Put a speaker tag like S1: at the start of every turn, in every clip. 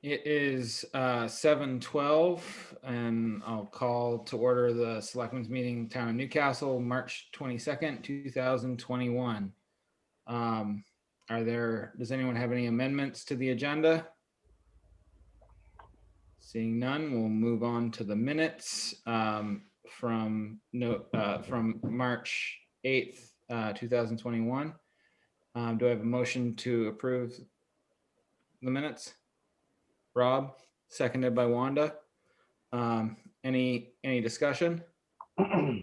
S1: It is 7:12, and I'll call to order the Selectmen's meeting, Town of Newcastle, March 22nd, 2021. Does anyone have any amendments to the agenda? Seeing none, we'll move on to the minutes from March 8th, 2021. Do I have a motion to approve the minutes? Rob, seconded by Wanda. Any discussion? All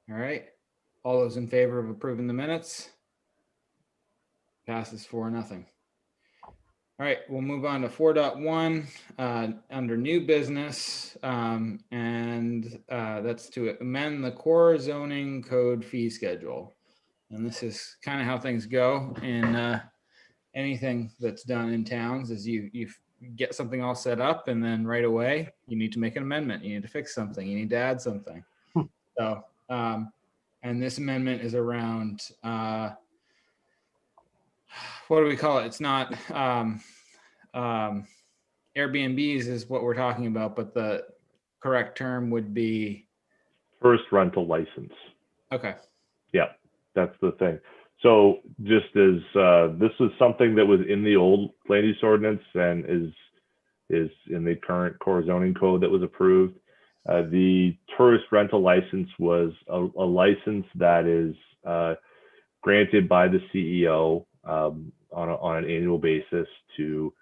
S1: right. All those in favor of approving the minutes? Passes 4-0. All right, we'll move on to 4.1 under new business, and that's to amend the core zoning code fee schedule. And this is kind of how things go in anything that's done in towns. Is you get something all set up, and then right away you need to make an amendment. You need to fix something. You need to add something. So, and this amendment is around. What do we call it? It's not Airbnbs is what we're talking about, but the correct term would be
S2: first rental license.
S1: Okay.
S2: Yeah, that's the thing. So just as this was something that was in the old land use ordinance and is in the current core zoning code that was approved. The tourist rental license was a license that is granted by the CEO on an annual basis to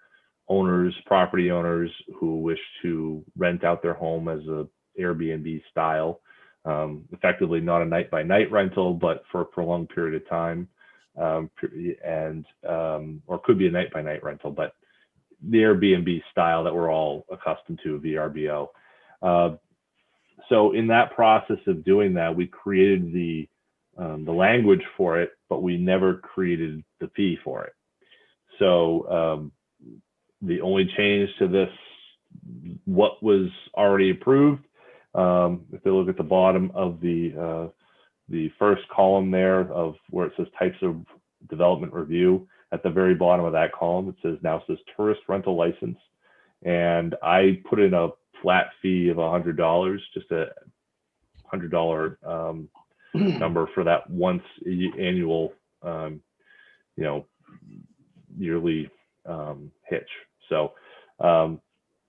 S2: owners, property owners who wish to rent out their home as a Airbnb style, effectively not a night by night rental, but for a prolonged period of time, or could be a night by night rental, but the Airbnb style that we're all accustomed to, VRBO. So in that process of doing that, we created the language for it, but we never created the fee for it. So the only change to this, what was already approved, if they look at the bottom of the first column there of where it says types of development review, at the very bottom of that column, it says tourist rental license. And I put in a flat fee of $100, just a $100 number for that once annual, yearly hitch. So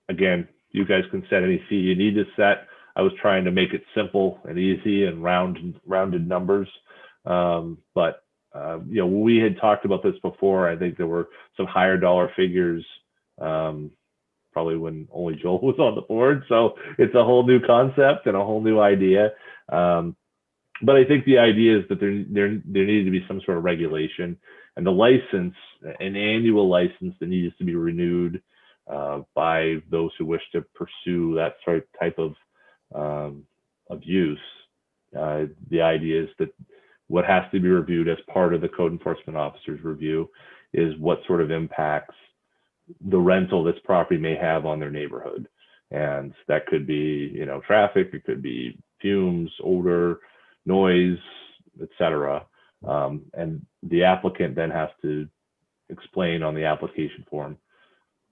S2: again, you guys can set any fee you need to set. I was trying to make it simple and easy and rounded numbers. But we had talked about this before. I think there were some higher dollar figures, probably when only Joel was on the board. So it's a whole new concept and a whole new idea. But I think the idea is that there needed to be some sort of regulation, and the license, an annual license that needs to be renewed by those who wish to pursue that type of use. The idea is that what has to be reviewed as part of the code enforcement officer's review is what sort of impacts the rental this property may have on their neighborhood. And that could be, traffic, it could be fumes, odor, noise, etc. And the applicant then has to explain on the application form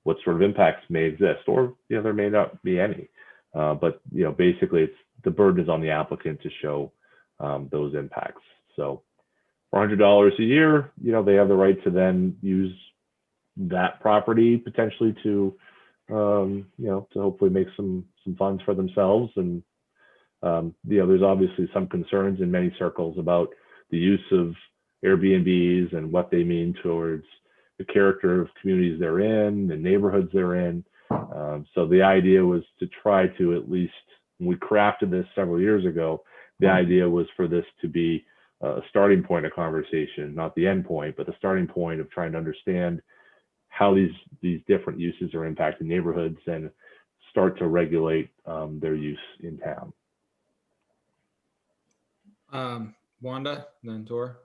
S2: what sort of impacts may exist, or there may not be any. But basically, the burden is on the applicant to show those impacts. So for $100 a year, they have the right to then use that property potentially to to hopefully make some funds for themselves. And there's obviously some concerns in many circles about the use of Airbnbs and what they mean towards the character of communities they're in, the neighborhoods they're in. So the idea was to try to, at least when we crafted this several years ago, the idea was for this to be a starting point of conversation, not the end point, but the starting point of trying to understand how these different uses are impacting neighborhoods and start to regulate their use in town.
S1: Wanda, then Tor.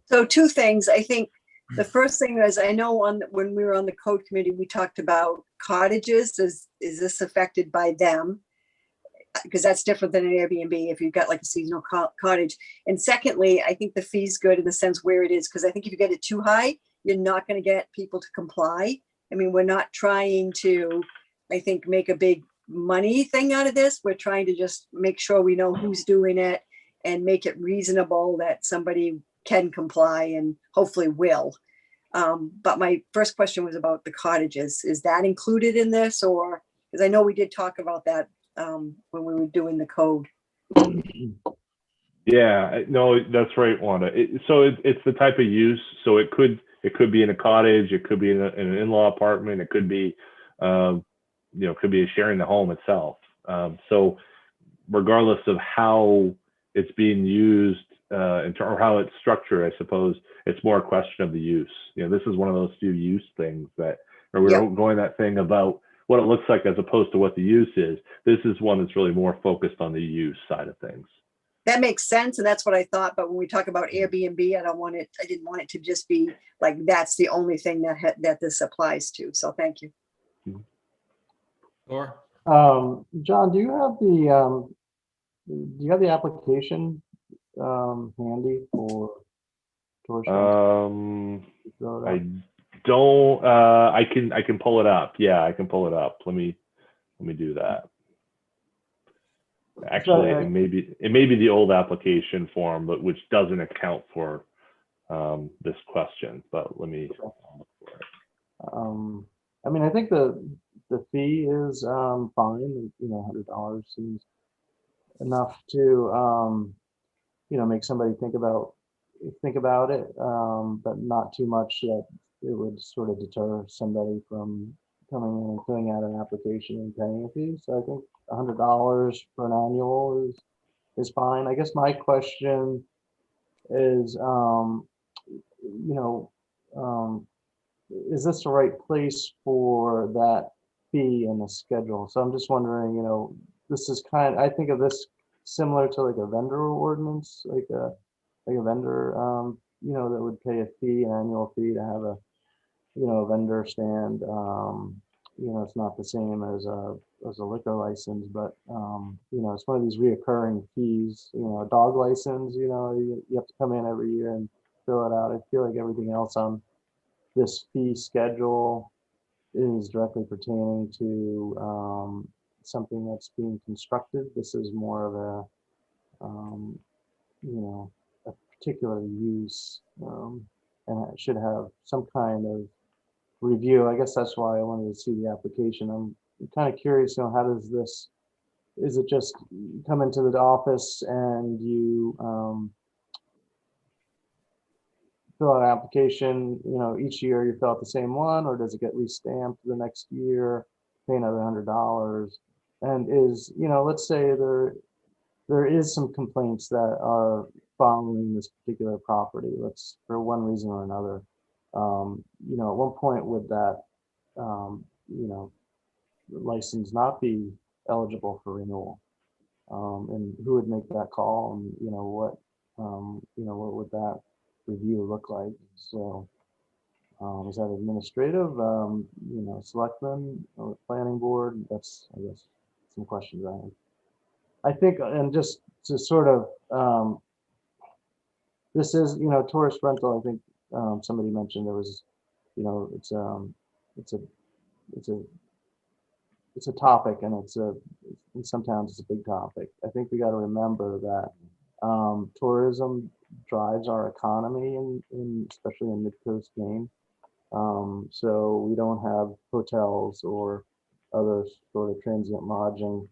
S3: So two things. I think the first thing is, I know when we were on the code committee, we talked about cottages. Is this affected by them? Because that's different than an Airbnb if you've got like a seasonal cottage. And secondly, I think the fee's good in the sense where it is, because I think if you get it too high, you're not going to get people to comply. I mean, we're not trying to, I think, make a big money thing out of this. We're trying to just make sure we know who's doing it and make it reasonable that somebody can comply and hopefully will. But my first question was about the cottages. Is that included in this, or, because I know we did talk about that when we were doing the code.
S2: Yeah, no, that's right, Wanda. It's the type of use. So it could be in a cottage, it could be in an in-law apartment, it could be, could be sharing the home itself. So regardless of how it's being used, or how it's structured, I suppose it's more a question of the use. This is one of those few use things that, or we're going that thing about what it looks like as opposed to what the use is. This is one that's really more focused on the use side of things.
S3: That makes sense, and that's what I thought. But when we talk about Airbnb, I didn't want it to just be like that's the only thing that this applies to. So thank you.
S1: Or
S4: John, do you have the application handy for tourist rental?
S2: I don't. I can pull it up. Yeah, I can pull it up. Let me do that. Actually, it may be the old application form, but which doesn't account for this question. But let me.
S4: I mean, I think the fee is fine. $100 seems enough to make somebody think about it, but not too much that it would sort of deter somebody from coming in and filling out an application and paying a fee. So I think $100 for an annual is fine. I guess my question is, is this the right place for that fee in the schedule? So I'm just wondering, this is I think of this similar to like a vendor ordinance, like a vendor, that would pay a fee, an annual fee to have a vendor stand. It's not the same as a liquor license, but it's one of these reoccurring fees. A dog license, you have to come in every year and fill it out. I feel like everything else on this fee schedule is directly pertaining to something that's being constructed. This is more of a particular use, and it should have some kind of review. I guess that's why I wanted to see the application. I'm kind of curious, how does this, is it just you come into the office and you fill out an application, each year you fill out the same one, or does it get re-stamped the next year, pay another $100? And let's say there is some complaints that are following this particular property, for one reason or another. At one point would that, license not be eligible for renewal? And who would make that call? And what would that review look like? So, is that administrative? Selectmen or planning board? That's, I guess, some questions I have. I think, and just to sort of, this is, tourist rental. I think somebody mentioned there was, it's a topic, and in some towns it's a big topic. I think we got to remember that tourism drives our economy, especially in mid-coast Maine. So we don't have hotels or other sort of transient lodging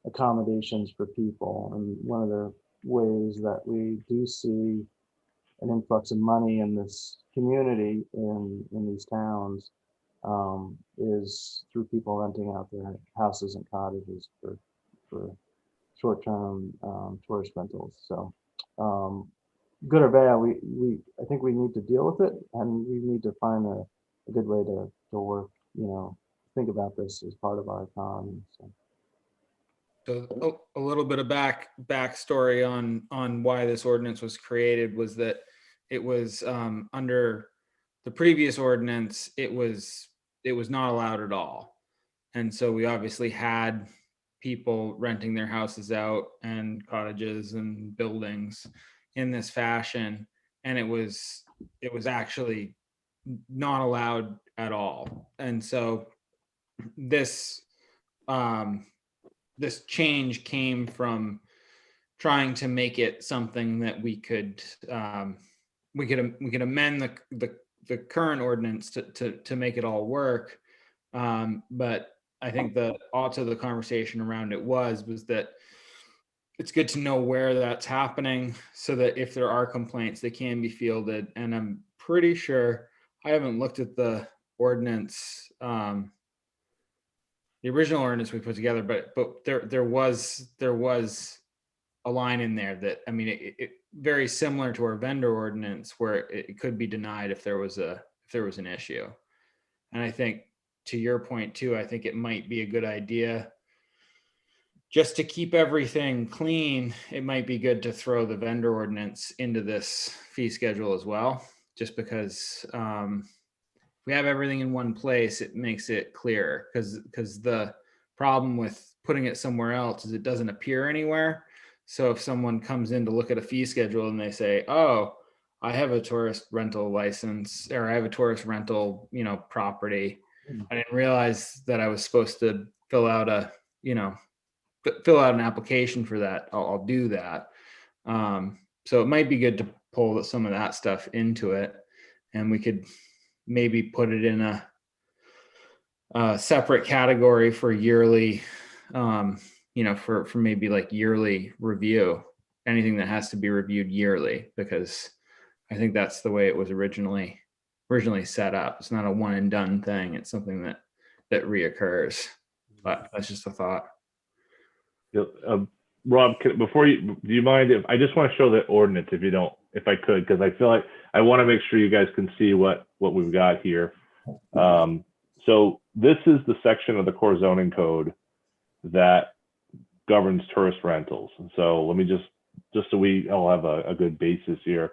S4: accommodations for people. And one of the ways that we do see an influx of money in this community, in these towns, is through people renting out their houses and cottages for short-term tourist rentals. So good or bad, I think we need to deal with it, and we need to find a good way to work, think about this as part of our economy.
S1: So a little bit of backstory on why this ordinance was created was that it was under the previous ordinance, it was not allowed at all. And so we obviously had people renting their houses out and cottages and buildings in this fashion. And it was actually not allowed at all. And so this this change came from trying to make it something that we could amend the current ordinance to make it all work. But I think also the conversation around it was that it's good to know where that's happening so that if there are complaints, they can be fielded. And I'm pretty sure, I haven't looked at the ordinance, the original ordinance we put together, but there was a line in there that, I mean, it very similar to our vendor ordinance where it could be denied if there was an issue. And I think, to your point too, I think it might be a good idea, just to keep everything clean, it might be good to throw the vendor ordinance into this fee schedule as well, just because if we have everything in one place, it makes it clearer. Because the problem with putting it somewhere else is it doesn't appear anywhere. So if someone comes in to look at a fee schedule and they say, oh, I have a tourist rental license, or I have a tourist rental, property, I didn't realize that I was supposed to fill out an application for that, I'll do that. So it might be good to pull some of that stuff into it, and we could maybe put it in a separate category for yearly, for maybe like yearly review, anything that has to be reviewed yearly, because I think that's the way it was originally set up. It's not a one and done thing. It's something that reoccurs. But that's just a thought.
S2: Rob, do you mind if I just want to show the ordinance, if I could, because I feel like I want to make sure you guys can see what we've got here. So this is the section of the core zoning code that governs tourist rentals. And so let me just so we all have a good basis here.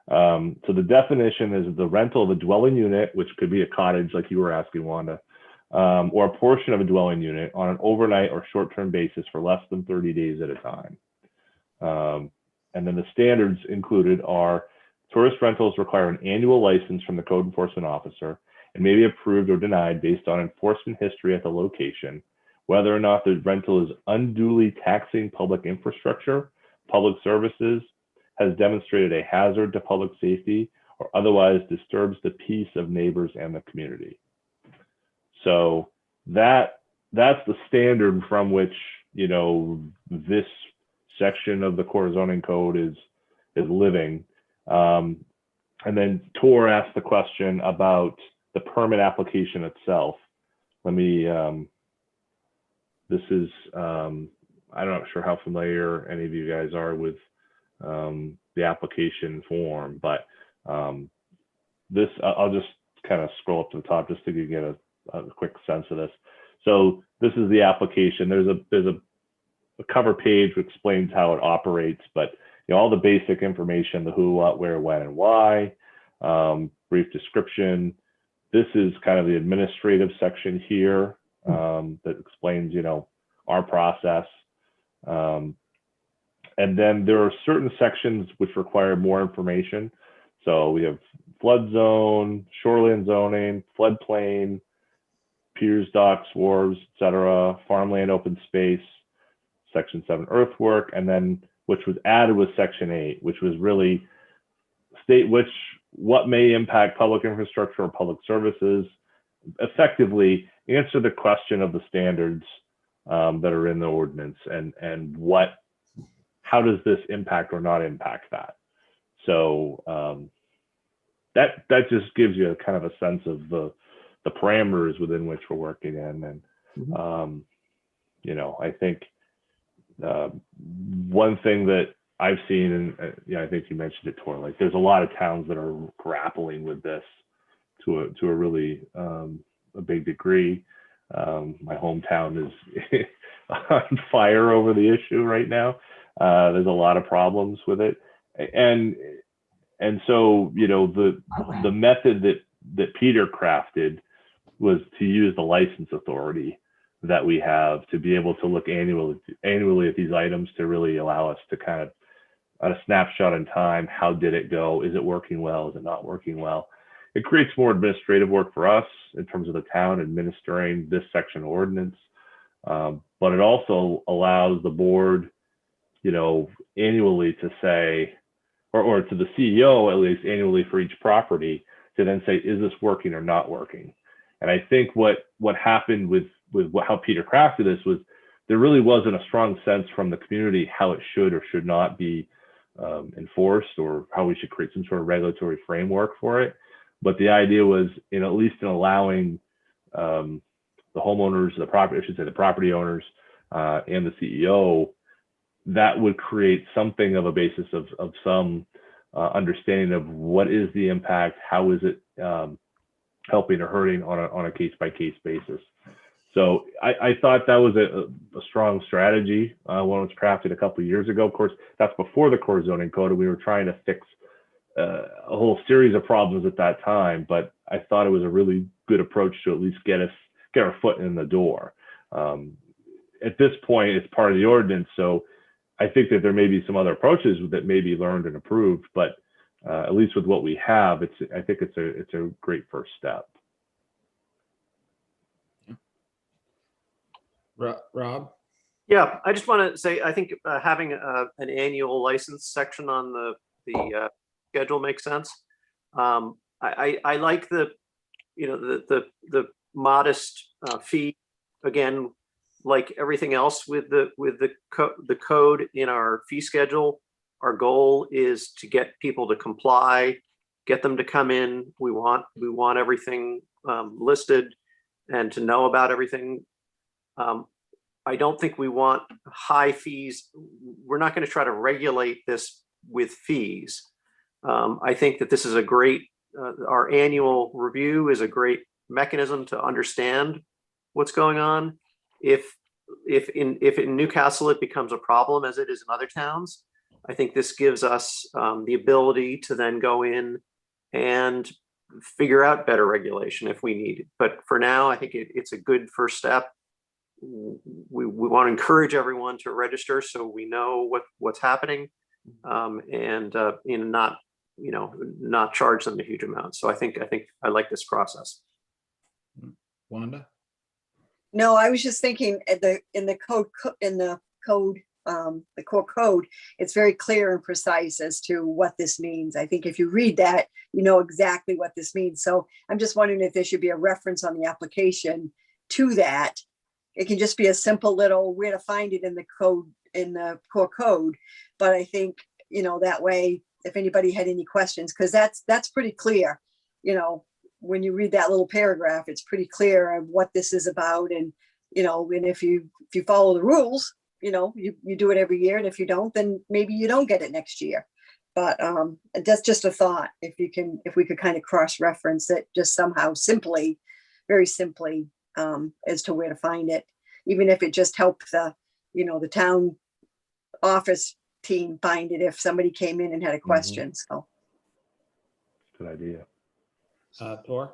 S2: So the definition is the rental of a dwelling unit, which could be a cottage like you were asking, Wanda, or a portion of a dwelling unit on an overnight or short-term basis for less than 30 days at a time. And then the standards included are tourist rentals require an annual license from the code enforcement officer and may be approved or denied based on enforcement history at the location, whether or not the rental is unduly taxing public infrastructure, public services, has demonstrated a hazard to public safety, or otherwise disturbs the peace of neighbors and the community. So that's the standard from which, this section of the core zoning code is living. And then Tor asked the question about the permit application itself. Let me, this is, I'm not sure how familiar any of you guys are with the application form, but this, I'll just kind of scroll up to the top just to get a quick sense of this. So this is the application. There's a cover page which explains how it operates, but all the basic information, the who, what, where, when, and why, brief description. This is kind of the administrative section here that explains, our process. And then there are certain sections which require more information. So we have flood zone, shoreline zoning, floodplain, piers, docks, wharves, etc., farmland, open space, section 7 earthwork, and then which was added with section 8, which was really state what may impact public infrastructure or public services, effectively answer the question of the standards that are in the ordinance and how does this impact or not impact that. So that just gives you a kind of a sense of the parameters within which we're working in. And I think one thing that I've seen, and I think you mentioned it, Tor, like there's a lot of towns that are grappling with this to a really a big degree. My hometown is on fire over the issue right now. There's a lot of problems with it, and so the method that Peter crafted was to use the license authority that we have to be able to look annually at these items to really allow us to kind of, on a snapshot in time, how did it go? Is it working well? Is it not working well? it creates more administrative work for us in terms of the town administering this section of ordinance. But it also allows the board, annually to say, or to the CEO, at least annually for each property, to then say, is this working or not working? And I think what happened with how Peter crafted this was there really wasn't a strong sense from the community how it should or should not be enforced, or how we should create some sort of regulatory framework for it. But the idea was, at least in allowing the homeowners, the property owners, and the CEO, that would create something of a basis of some understanding of what is the impact, how is it helping or hurting on a case-by-case basis. So I thought that was a strong strategy when it was crafted a couple of years ago. Of course, that's before the core zoning code, and we were trying to fix a whole series of problems at that time. But I thought it was a really good approach to at least get our foot in the door. At this point, it's part of the ordinance, so I think that there may be some other approaches that may be learned and improved, but at least with what we have, I think it's a great first step.
S1: Rob?
S5: Yeah, I just want to say, I think having an annual license section on the schedule makes sense. I like the modest fee. Again, like everything else with the code in our fee schedule, our goal is to get people to comply, get them to come in. We want everything listed and to know about everything. I don't think we want high fees. We're not going to try to regulate this with fees. I think that this is a great, our annual review is a great mechanism to understand what's going on. If in Newcastle it becomes a problem, as it is in other towns, I think this gives us the ability to then go in and figure out better regulation if we need it. But for now, I think it's a good first step. We want to encourage everyone to register so we know what's happening, and not charge them a huge amount. So I think I like this process.
S1: Wanda?
S3: No, I was just thinking in the core code, it's very clear and precise as to what this means. I think if you read that, you know exactly what this means. So I'm just wondering if there should be a reference on the application to that. It can just be a simple little where to find it in the code, in the core code. But I think, that way, if anybody had any questions, because that's pretty clear, when you read that little paragraph, it's pretty clear of what this is about. And, and if you follow the rules, you do it every year. And if you don't, then maybe you don't get it next year. But that's just a thought. If we could kind of cross-reference it just somehow simply, very simply, as to where to find it, even if it just helped the town office team find it if somebody came in and had a question. So
S2: Good idea.
S1: Tor?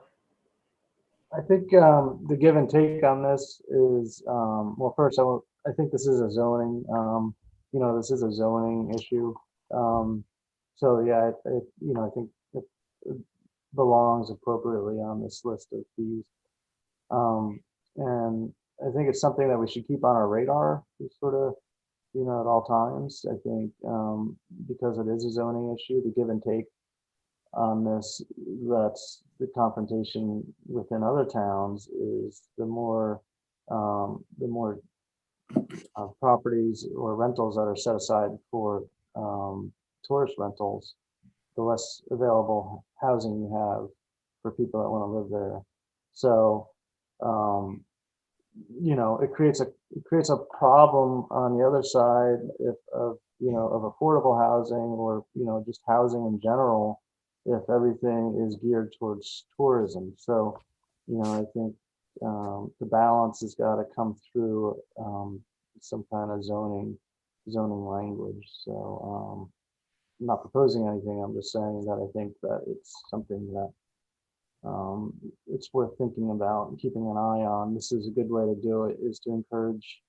S4: I think the give and take on this is, well, first, I think this is a zoning, this is a zoning issue. So yeah, I think it belongs appropriately on this list of fees. And I think it's something that we should keep on our radar, sort of, at all times. I think because it is a zoning issue, the give and take on this, that's the confrontation within other towns, is the more properties or rentals that are set aside for tourist rentals, the less available housing you have for people that want to live there. So it creates a problem on the other side of affordable housing, or just housing in general, if everything is geared towards tourism. So I think the balance has got to come through some kind of zoning language. So I'm not proposing anything. I'm just saying that I think that it's something that it's worth thinking about and keeping an eye on. This is a good way to do it, is to encourage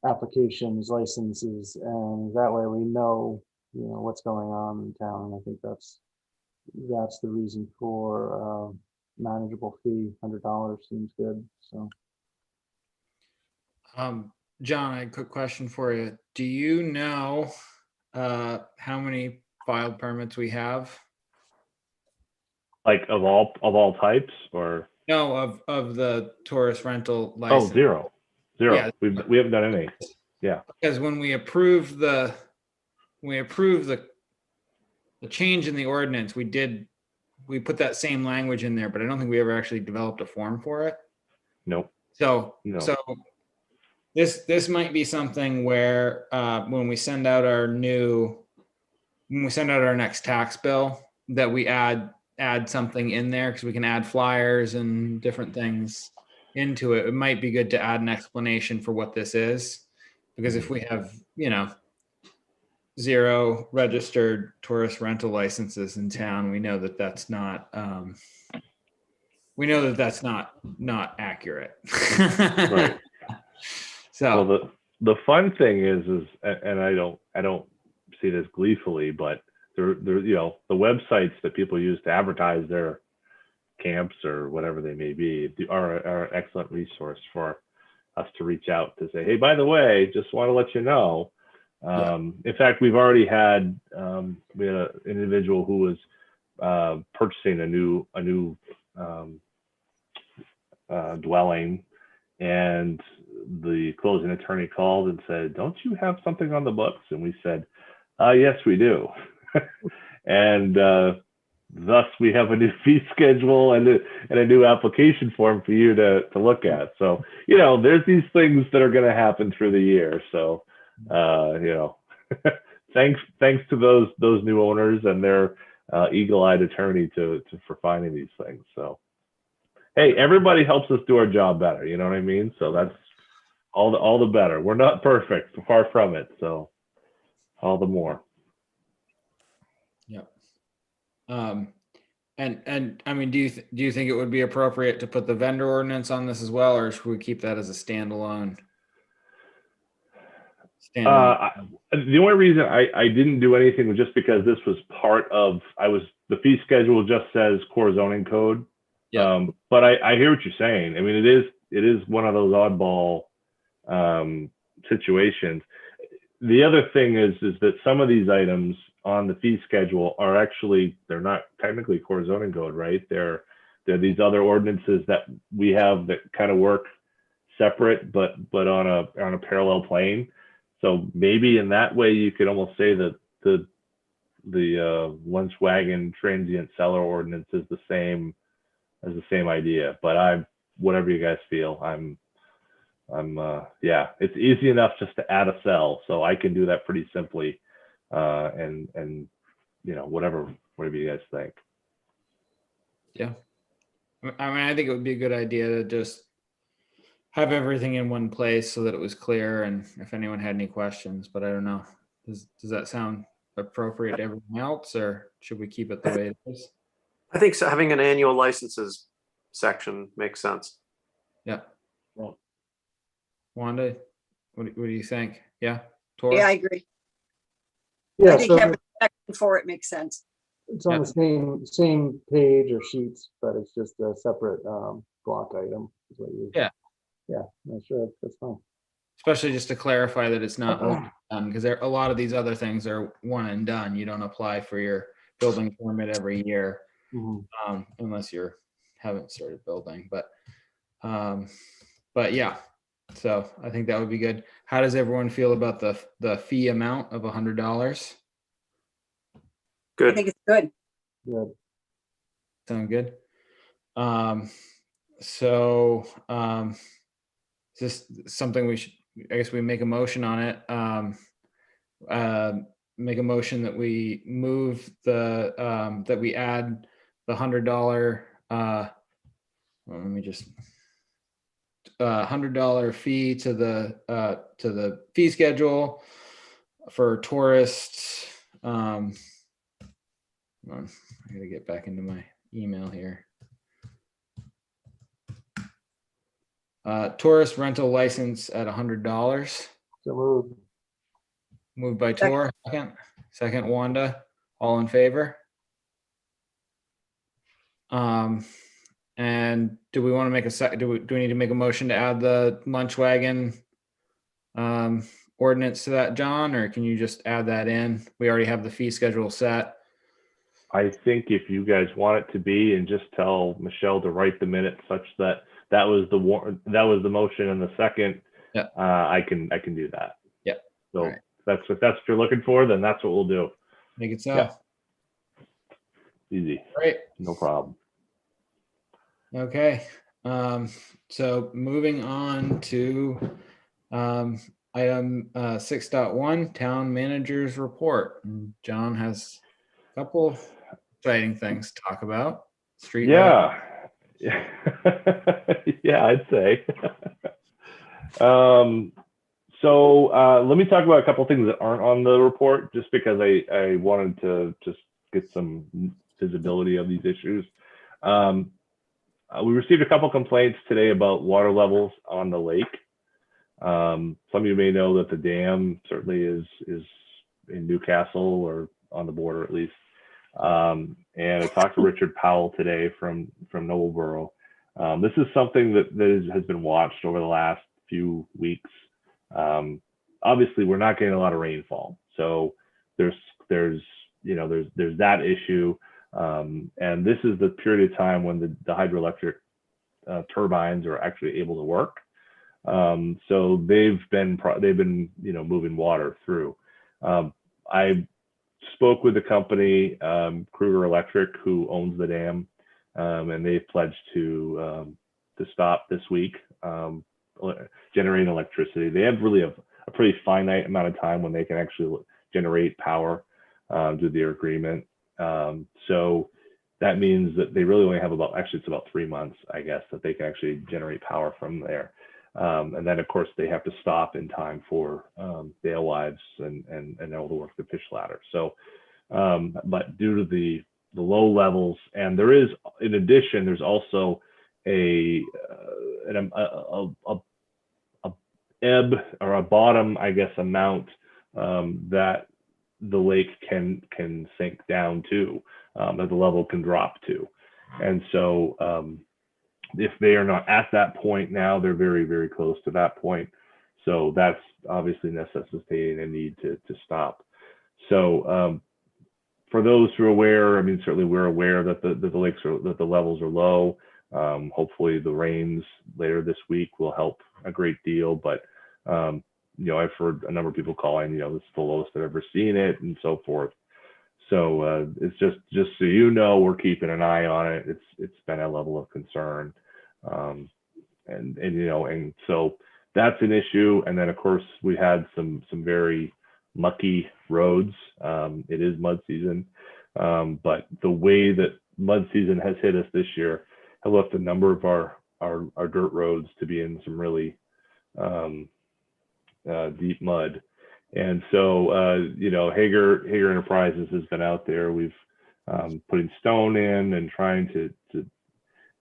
S4: applications, licenses, and that way we know, what's going on in town. And I think that's that's the reason for manageable fee. $100 seems good. So
S1: John, I have a quick question for you. Do you know how many filed permits we have?
S2: Like of all types, or
S1: No, of the tourist rental
S2: oh,
S1: license.
S2: zero.
S1: Yeah.
S2: We haven't done any. Yeah.
S1: Because when we approved the change in the ordinance, we put that same language in there, but I don't think we ever actually developed a form for it.
S2: Nope.
S1: So,
S2: No.
S1: so this might be something where when we send out our next tax bill, that we add something in there, because we can add flyers and different things into it. It might be good to add an explanation for what this is, because if we have, 0 registered tourist rental licenses in town, we know that that's not not accurate.
S2: Right.
S1: So
S2: Well, the fun thing is, and I don't see this gleefully, but the websites that people use to advertise their camps or whatever they may be are an excellent resource for us to reach out to say, hey, by the way, just want to let you know. In fact, we've already had we had an individual who was purchasing a new dwelling, and the closing attorney called and said, don't you have something on the books? And we said, yes, we do. And thus we have a new fee schedule and a new application form for you to look at. So, there's these things that are going to happen through the year. So, thanks to those new owners and their eagle-eyed attorney for finding these things. So, hey, everybody helps us do our job better. You know what I mean? So that's all the better. We're not perfect, far from it. So all the more.
S1: Yep. And I mean, do you think it would be appropriate to put the vendor ordinance on this as well, or should we keep that as a standalone?
S2: The only reason I didn't do anything was just because this was part of the fee schedule just says core zoning code.
S1: Yeah.
S2: But I hear what you're saying. I mean, it is one of those oddball situations. The other thing is that some of these items on the fee schedule they're not technically core zoning code, right? They're these other ordinances that we have that kind of work separate, but on a parallel plane. So maybe in that way you could almost say that the lunch wagon transient seller ordinance is the same idea. But whatever you guys feel, it's easy enough just to add a cell, so I can do that pretty simply, and whatever you guys think.
S1: Yeah. I mean, I think it would be a good idea to just have everything in one place so that it was clear, and if anyone had any questions, but I don't know. Does that sound appropriate to everyone else, or should we keep it the way it is?
S5: I think so. Having an annual licenses section makes sense.
S1: Yeah.
S4: Well,
S1: Wanda, what do you think? Yeah. Tor?
S3: Yeah, I agree.
S4: yeah,
S3: I think
S4: so
S3: having a section for it makes sense.
S4: it's on the same page or sheets, but it's just a separate block item. Is what you,
S1: Yeah.
S4: Yeah, no, sure, that's fine.
S1: Especially just to clarify that it's not one and done, because a lot of these other things are one and done. You don't apply for your building permit every year, unless haven't started building. But yeah, so I think that would be good. How does everyone feel about the fee amount of $100?
S3: I
S5: Good.
S3: think it's good.
S4: Good.
S1: Sound good? So is this something I guess we make a motion on it. Make a motion that we move that we add the $100 let me just $100 fee to the fee schedule for tourists. Hold on, I gotta get back into my email here. Tourist rental license at $100.
S4: So moved.
S1: Moved by Tor, second Wanda. All in favor? And do we want to make a sec, do we need to make a motion to add the lunch wagon ordinance to that, John, or can you just add that in? We already have the fee schedule set.
S2: I think if you guys want it to be, and just tell Michelle to write the minute such that that was the motion and the second,
S1: Yeah.
S2: I can do that.
S1: Yeah.
S2: So
S1: All right.
S2: if that's what you're looking for, then that's what we'll do.
S1: Make it so.
S2: Yeah. Easy.
S1: Great.
S2: No problem.
S1: Okay. So moving on to item 6.1, town manager's report. And John has a couple exciting things to talk about. Street light.
S2: Yeah. Yeah, I'd say. So let me talk about a couple things that aren't on the report, just because I wanted to just get some visibility of these issues. We received a couple complaints today about water levels on the lake. Some of you may know that the dam certainly is in Newcastle, or on the border at least. And I talked to Richard Powell today from Noblesboro. This is something that has been watched over the last few weeks. Obviously, we're not getting a lot of rainfall, so there's that issue. And this is the period of time when the hydroelectric turbines are actually able to work. So they've been moving water through. I spoke with the company, Kruger Electric, who owns the dam, and they've pledged to stop this week generating electricity. They have really a pretty finite amount of time when they can actually generate power due to their agreement. So that means that they really only have it's about 3 months, I guess, that they can actually generate power from there. And then of course they have to stop in time for the alewives and all the work the fish ladder. So, but due to the low levels, and there is, in addition, there's also a ebb, or a bottom, I guess, amount that the lake can sink down to, that the level can drop to. And so if they are not at that point now, they're very, very close to that point. So that's obviously necessitating a need to stop. So for those who are aware, I mean, certainly we're aware that that the levels are low. Hopefully the rains later this week will help a great deal. But I've heard a number of people calling, this is the lowest I've ever seen it, and so forth. So it's just so you know, we're keeping an eye on it. It's been a level of concern, and so that's an issue. And then of course we had some very mucky roads. It is mud season, but the way that mud season has hit us this year has left a number of our dirt roads to be in some really deep mud. And so Hager Enterprises has been out there. We've putting stone in and trying to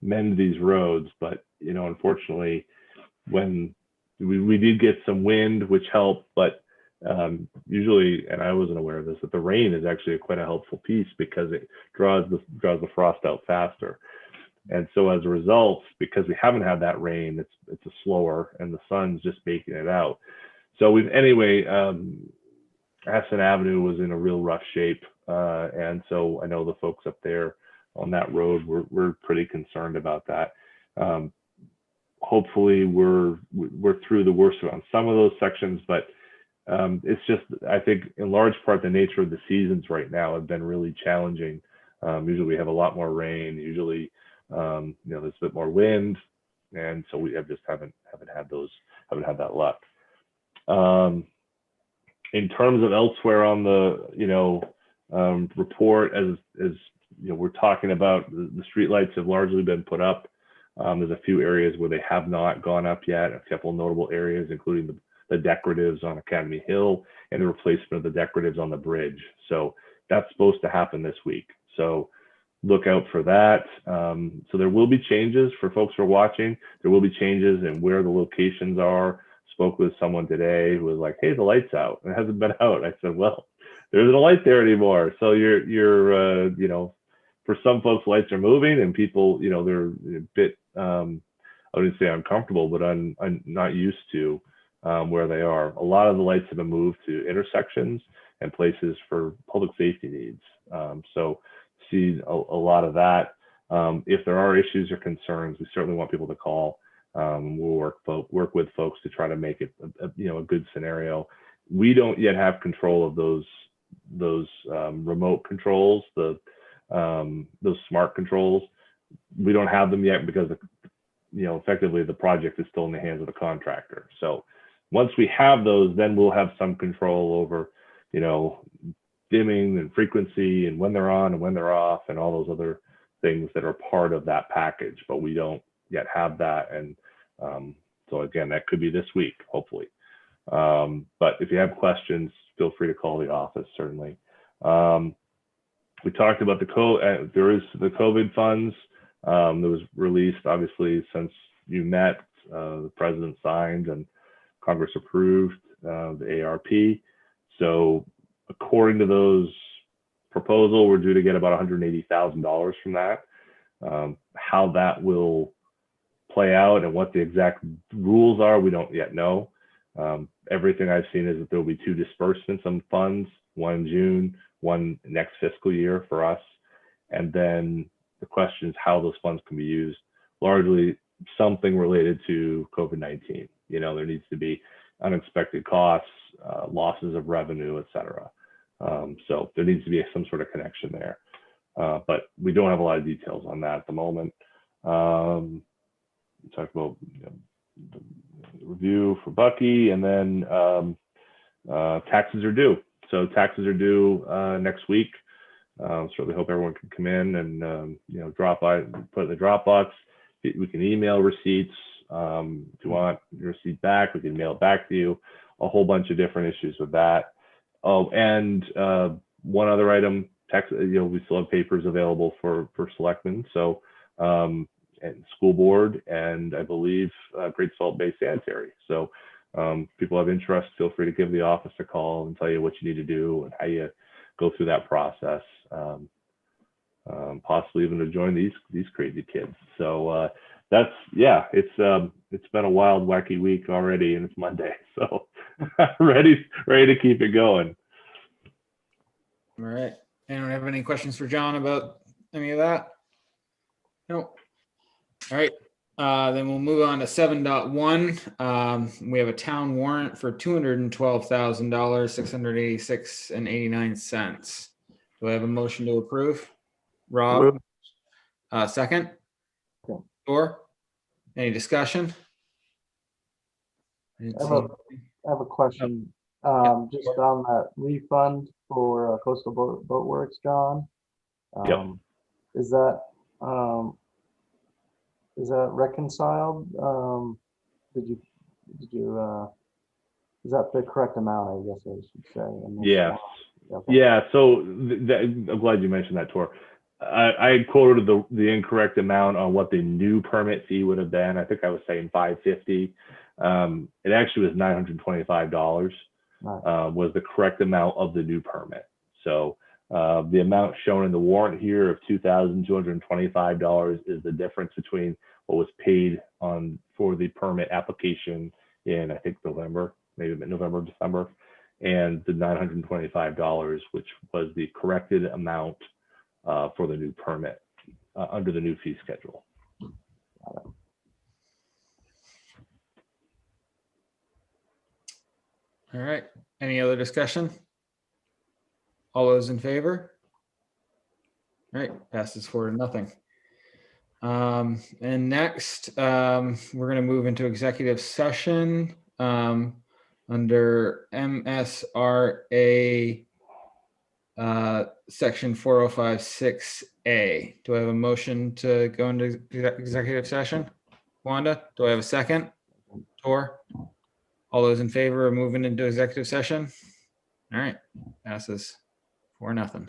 S2: mend these roads, but unfortunately, when we did get some wind, which helped, but usually, and I wasn't aware of this, that the rain is actually quite a helpful piece, because it draws the frost out faster. And so as a result, because we haven't had that rain, it's a slower, and the sun's just making it out. So Aston Avenue was in a real rough shape, and so I know the folks up there on that road we're pretty concerned about that. Hopefully we're through the worst on some of those sections, but it's just, I think in large part, the nature of the seasons right now have been really challenging. Usually we have a lot more rain. Usually there's a bit more wind, and so we just haven't had that luck. In terms of elsewhere on the report, as we're talking about, the streetlights have largely been put up. There's a few areas where they have not gone up yet. A couple of notable areas, including the decoratives on Academy Hill and the replacement of the decoratives on the bridge. So that's supposed to happen this week. So look out for that. So there will be changes for folks who are watching. There will be changes in where the locations are. Spoke with someone today who was like, "Hey, the light's out." It hasn't been out. I said, "Well, there isn't a light there anymore. So you're for some folks, lights are moving and people, you know, they're a bit, I wouldn't say uncomfortable, but not used to where they are. A lot of the lights have been moved to intersections and places for public safety needs. So see a lot of that. If there are issues or concerns, we certainly want people to call. We'll work with folks to try to make it a good scenario. We don't yet have control of those remote controls, those smart controls. We don't have them yet because effectively the project is still in the hands of the contractor. So once we have those, then we'll have some control over dimming and frequency and when they're on and when they're off and all those other things that are part of that package, but we don't yet have that. And so again, that could be this week, hopefully. But if you have questions, feel free to call the office, certainly. We talked about there is the COVID funds that was released, obviously, since you met, the president signed and Congress approved the ARP. So according to those proposal, we're due to get about $180,000 from that. How that will play out and what the exact rules are, we don't yet know. Everything I've seen is that there will be 2 disbursements of funds, one in June, one next fiscal year for us. And then the question is how those funds can be used, largely something related to COVID-19. There needs to be unexpected costs, losses of revenue, et cetera. So there needs to be some sort of connection there. But we don't have a lot of details on that at the moment. We talked about the review for Bucky, and then taxes are due. So taxes are due next week. Certainly hope everyone can come in and drop by, put it in the Dropbox. We can email receipts. If you want your receipt back, we can mail it back to you. A whole bunch of different issues with that. Oh, and one other item, we still have papers available for selectmen. So and school board, and I believe Great Salt Bay Sanitary. So people have interest, feel free to give the office a call and tell you what you need to do and how you go through that process. Possibly even to join these crazy kids. So it's been a wild, wacky week already, and it's Monday, so ready to keep it going.
S1: All right. Anyone have any questions for John about any of that? Nope. All right. Then we'll move on to 7.1. We have a town warrant for $212,000, $686.89. Do I have a motion to approve? Rob, second.
S4: Okay.
S1: Or any discussion?
S4: I have a question. Just on that refund for Coastal Boat Works, John.
S2: Yep.
S4: Is that reconciled? Is that the correct amount? I guess I should say.
S2: Yes.
S4: Okay.
S2: Yeah. So I'm glad you mentioned that, Tor. I quoted the incorrect amount on what the new permit fee would have been. I think I was saying $550. It actually was $925. Was the correct amount of the new permit. So the amount shown in the warrant here of $2,225 is the difference between what was paid for the permit application in, I think, November, December, and the $925, which was the corrected amount for the new permit under the new fee schedule.
S1: All right. Any other discussion? All those in favor? All right. Passes 4-0. And next, we're going to move into executive session under MSRA section 4056A. Do I have a motion to go into executive session? Wanda, do I have a second? Tor? All those in favor of moving into executive session? All right, passes 4-0.